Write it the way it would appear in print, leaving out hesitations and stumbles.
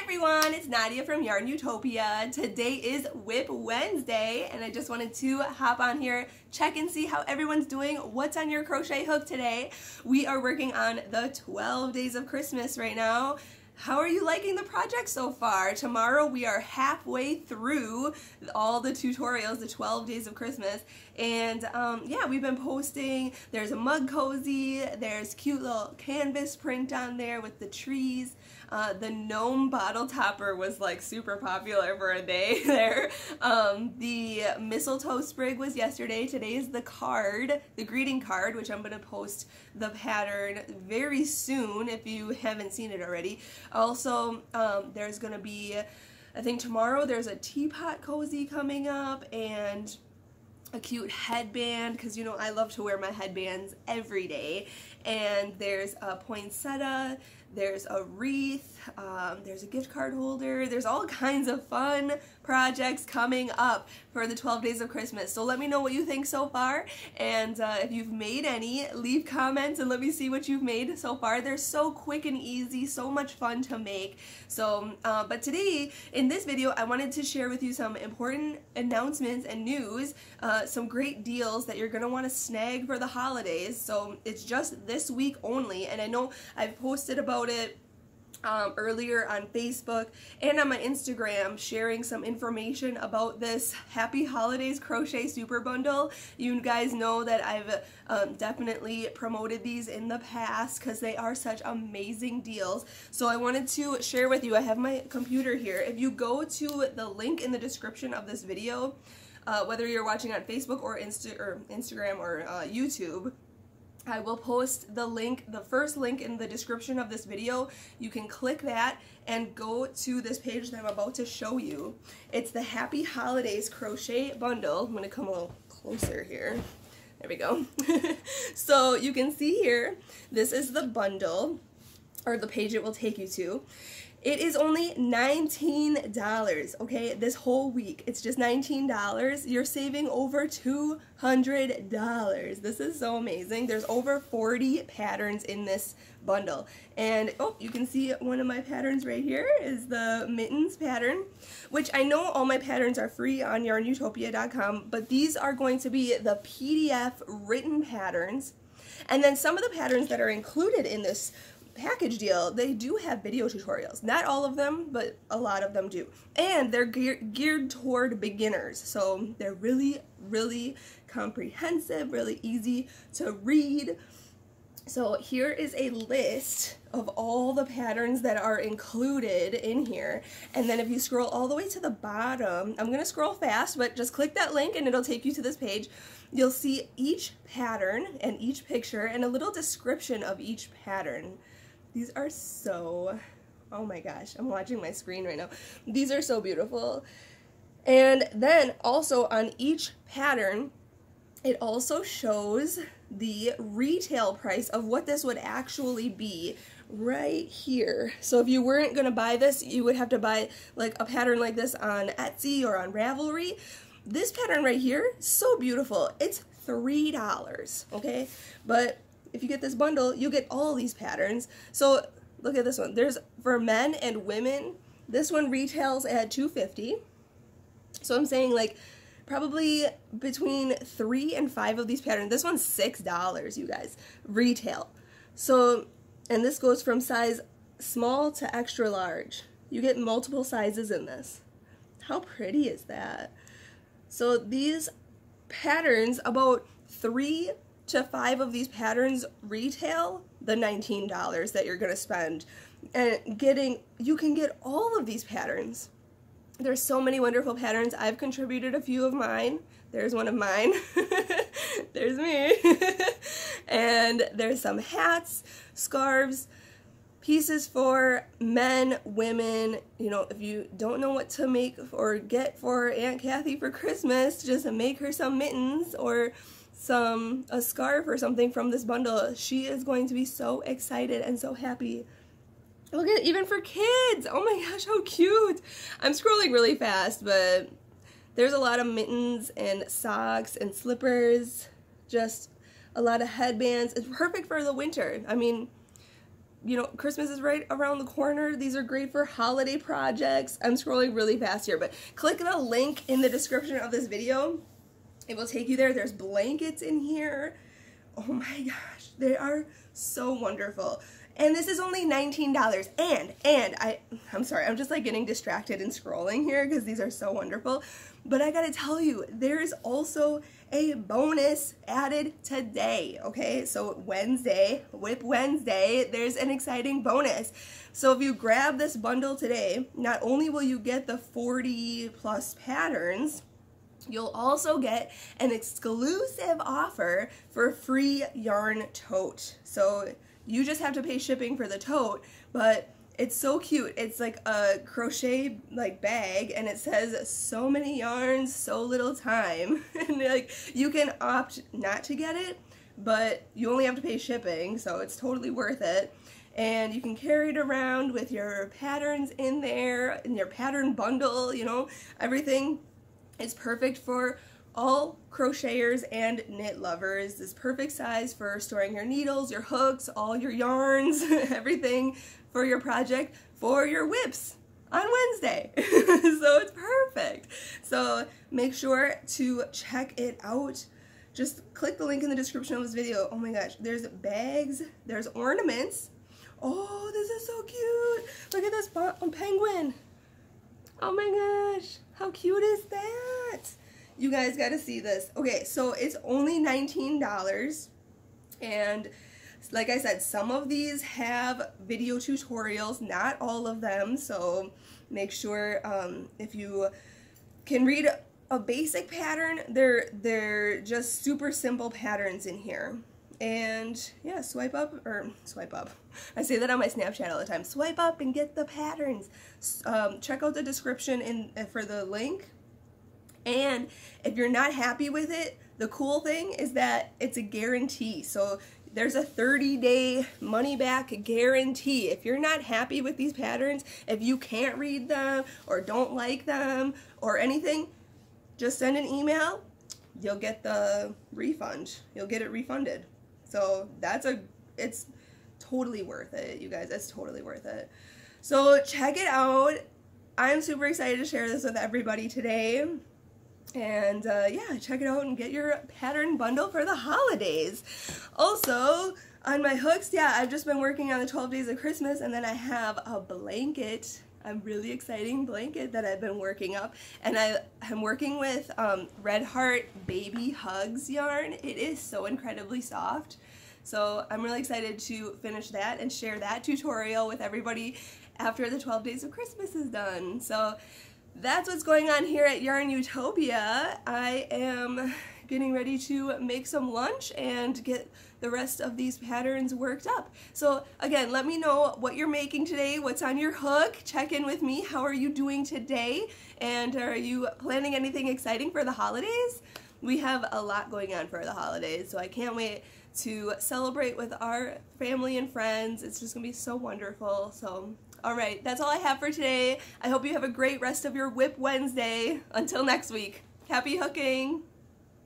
everyone, it's Nadia from YARNutopia. Today is WIP Wednesday, and I just wanted to hop on here, check and see how everyone's doing. What's on your crochet hook today? We are working on the 12 days of Christmas right now. How are you liking the project so far? Tomorrow we are halfway through all the tutorials, the 12 days of Christmas, and yeah, we've been posting. There's a mug cozy, there's cute little canvas print on there with the trees. The gnome bottle topper was like super popular for a day there. The mistletoe sprig was yesterday. Today is the card, the greeting card, which I'm going to post the pattern very soon if you haven't seen it already. Also, there's going to be, I think tomorrow there's a teapot cozy coming up and a cute headband, because you know I love to wear my headbands every day. And there's a poinsettia, there's a wreath, there's a gift card holder, there's all kinds of fun projects coming up for the 12 days of Christmas. So let me know what you think so far, and if you've made any, leave comments and let me see what you've made so far. They're so quick and easy, so much fun to make. So, but today, in this video, I wanted to share with you some important announcements and news, some great deals that you're going to want to snag for the holidays. So it's just this week only, and I know I've posted about it earlier on Facebook and on my Instagram, sharing some information about this Happy Holidays Crochet Super Bundle. You guys know that I've definitely promoted these in the past because they are such amazing deals. So I wanted to share with you, I have my computer here. If you go to the link in the description of this video, whether you're watching on Facebook or Instagram or YouTube, I will post the link, the first link in the description of this video. You can click that and go to this page that I'm about to show you. It's the Happy Holidays Crochet Bundle. I'm going to come a little closer here. There we go. So you can see here, this is the bundle, or the page it will take you to. It is only $19, okay, this whole week. It's just $19. You're saving over $200. This is so amazing. There's over 40 patterns in this bundle. And, oh, you can see one of my patterns right here is the mittens pattern, which I know all my patterns are free on YARNutopia.com, but these are going to be the PDF written patterns. And then some of the patterns that are included in this package deal, they do have video tutorials. Not all of them, but a lot of them do. And they're geared toward beginners. So they're really, really comprehensive, really easy to read. So here is a list of all the patterns that are included in here. And then if you scroll all the way to the bottom, I'm going to scroll fast, but just click that link and it'll take you to this page. You'll see each pattern and each picture and a little description of each pattern. These are so, oh my gosh, I'm watching my screen right now. These are so beautiful. And then also on each pattern, it also shows the retail price of what this would actually be right here. So if you weren't going to buy this, you would have to buy like a pattern like this on Etsy or on Ravelry. This pattern right here, so beautiful. It's $3, okay? But if you get this bundle, you get all these patterns. So look at this one. There's for men and women. This one retails at $2.50. So I'm saying like probably between 3 and 5 of these patterns. This one's $6, you guys, retail. So, and this goes from size small to extra large. You get multiple sizes in this. How pretty is that? So these patterns, about 3 to 5 of these patterns retail the $19 that you're going to spend. And you can get all of these patterns. There's so many wonderful patterns. I've contributed a few of mine. There's one of mine. There's me. And there's some hats, scarves, pieces for men, women. You know, if you don't know what to make or get for Aunt Kathy for Christmas, just make her some mittens or a scarf or something from this bundle. She is going to be so excited and so happy. Look at it, even for kids. Oh my gosh, how cute. I'm scrolling really fast, but there's a lot of mittens and socks and slippers, just a lot of headbands. It's perfect for the winter. I mean, you know, Christmas is right around the corner. These are great for holiday projects. I'm scrolling really fast here, but click the link in the description of this video. It will take you there. There's blankets in here. Oh my gosh, they are so wonderful. And this is only $19. And I'm sorry, I'm just like getting distracted and scrolling here because these are so wonderful. But I gotta tell you, there's also a bonus added today, okay? So Wednesday, WIP Wednesday, there's an exciting bonus. So if you grab this bundle today, not only will you get the 40 plus patterns, you'll also get an exclusive offer for a free yarn tote. So you just have to pay shipping for the tote, but it's so cute. It's like a crochet like bag, and it says so many yarns, so little time. And like you can opt not to get it, but you only have to pay shipping, so it's totally worth it. And you can carry it around with your patterns in there, in your pattern bundle, you know, everything. It's perfect for all crocheters and knit lovers. It's perfect size for storing your needles, your hooks, all your yarns, everything for your project, for your WIPs on Wednesday. So it's perfect. So make sure to check it out. Just click the link in the description of this video. Oh my gosh, there's bags, there's ornaments. Oh, this is so cute. Look at this penguin. Oh my gosh, how cute is that? You guys gotta see this. Okay, so it's only $19, and like I said, some of these have video tutorials, not all of them, so make sure if you can read a basic pattern, they're just super simple patterns in here. And yeah, swipe up. I say that on my Snapchat all the time. Swipe up and get the patterns. Check out the description for the link. And if you're not happy with it, the cool thing is that it's a guarantee. So there's a 30-day money-back guarantee. If you're not happy with these patterns, if you can't read them or don't like them or anything, just send an email. You'll get the refund. You'll get it refunded. So it's totally worth it, you guys. It's totally worth it. So check it out. I'm super excited to share this with everybody today. And yeah, check it out and get your pattern bundle for the holidays. Also, on my hooks, yeah, I've just been working on the 12 days of Christmas, and then I have a blanket, a really exciting blanket that I've been working up. And I'm working with Red Heart Baby Hugs yarn. It is so incredibly soft. So I'm really excited to finish that and share that tutorial with everybody after the 12 days of Christmas is done. So that's what's going on here at YARNutopia. I am getting ready to make some lunch and get the rest of these patterns worked up. So again, let me know what you're making today, what's on your hook. Check in with me. How are you doing today? And are you planning anything exciting for the holidays? We have a lot going on for the holidays, so I can't wait to celebrate with our family and friends. It's just gonna be so wonderful. So alright, that's all I have for today. I hope you have a great rest of your WIP Wednesday. Until next week, happy hooking!